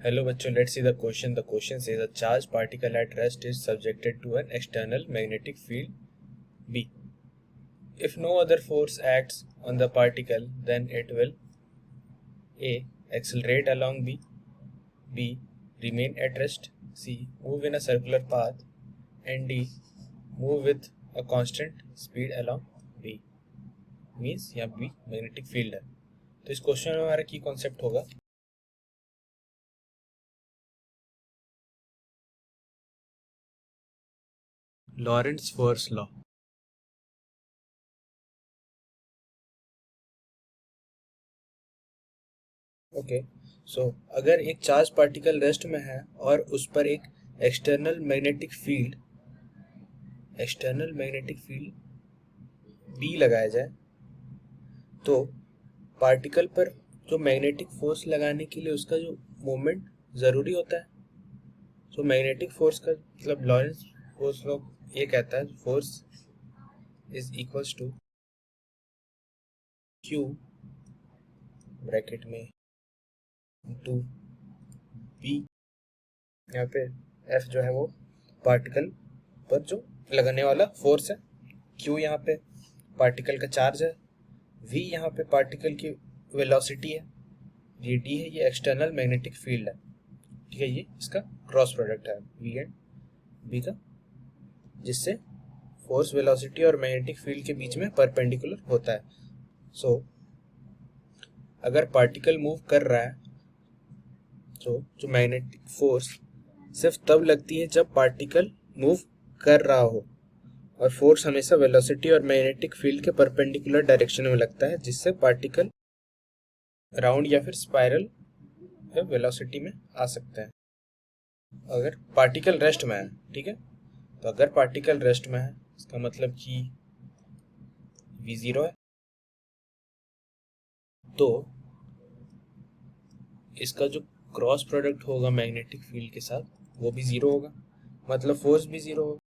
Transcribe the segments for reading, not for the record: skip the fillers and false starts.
Hello bachcho, let's see the question. The question says a charged particle at rest is subjected to an external magnetic field B. If no other force acts on the particle, then it will A. Accelerate along B. Remain at rest, C. Move in a circular path, and D. Move with a constant speed along B. Means यहाँ B magnetic field है. तो इस question में हमारा की concept होगा लॉरेंट्ज force law. Okay, सो अगर एक चार्ज पार्टिकल रेस्ट में है और उस पर एक एक्सटर्नल मैग्नेटिक फील्ड बी लगाया जाए, तो पार्टिकल पर जो मैग्नेटिक फोर्स लगाने के लिए उसका जो मोमेंट ज़रूरी होता है, तो मैग्नेटिक फोर्स का मतलब लॉरेंट्ज फोर्स लॉ ये कहता है force is equals to Q bracket में टू बी. यहाँ पे एफ जो है वो पार्टिकल पर जो लगाने वाला फोर्स है, क्यू यहाँ पे पार्टिकल का चार्ज है, वी यहाँ पे पार्टिकल की वेलोसिटी है, ये डी है, ये एक्सटर्नल मैग्नेटिक फील्ड है. ठीक है, ये इसका क्रॉस प्रोडक्ट है वी एंड बी का, जिससे फोर्स वेलोसिटी और मैग्नेटिक फील्ड के बीच में परपेंडिकुलर होता है. सो अगर पार्टिकल मूव कर रहा है तो जो मैग्नेटिक फोर्स सिर्फ तब लगती है जब पार्टिकल मूव कर रहा हो, और फोर्स हमेशा वेलोसिटी और मैग्नेटिक फील्ड के परपेंडिकुलर डायरेक्शन में लगता है, जिससे पार्टिकल राउंड या फिर स्पाइरल या वेलोसिटी में आ सकता है. अगर पार्टिकल रेस्ट में है, ठीक है, तो अगर पार्टिकल रेस्ट में है इसका मतलब कि v0 है, तो इसका जो क्रॉस प्रोडक्ट होगा मैग्नेटिक फील्ड के साथ वो भी जीरो होगा, मतलब फोर्स भी जीरो होगा.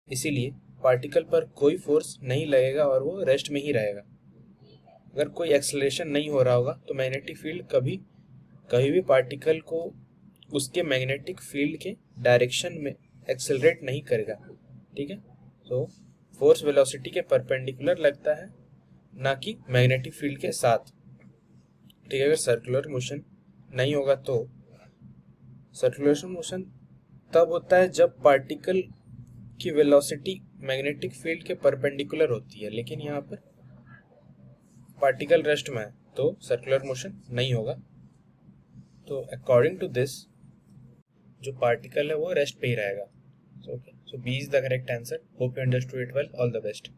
इसीलिए पार्टिकल पर कोई फोर्स नहीं लगेगा और वो रेस्ट में ही रहेगा. अगर कोई एक्सेलरेशन नहीं हो रहा होगा तो मैग्नेटिक फील्ड कभी भी पार्टिकल को उसके मैग्नेटिक फील्ड के डायरेक्शन में एक्सेलरेट नहीं करेगा. ठीक है, तो फोर्स वेलोसिटी के परपेंडिकुलर लगता है, ना कि मैग्नेटिक फील्ड के साथ. ठीक है, अगर सर्कुलर मोशन नहीं होगा तो सर्कुलर मोशन तब होता है जब पार्टिकल की वेलोसिटी मैग्नेटिक फील्ड के परपेंडिकुलर होती है, लेकिन यहाँ पर पार्टिकल रेस्ट में है तो सर्कुलर मोशन नहीं होगा. तो अकॉर्डिंग टू दिस जो पार्टिकल है वो रेस्ट पे ही रहेगा. So B is the correct answer. Hope you understood it well. All the best.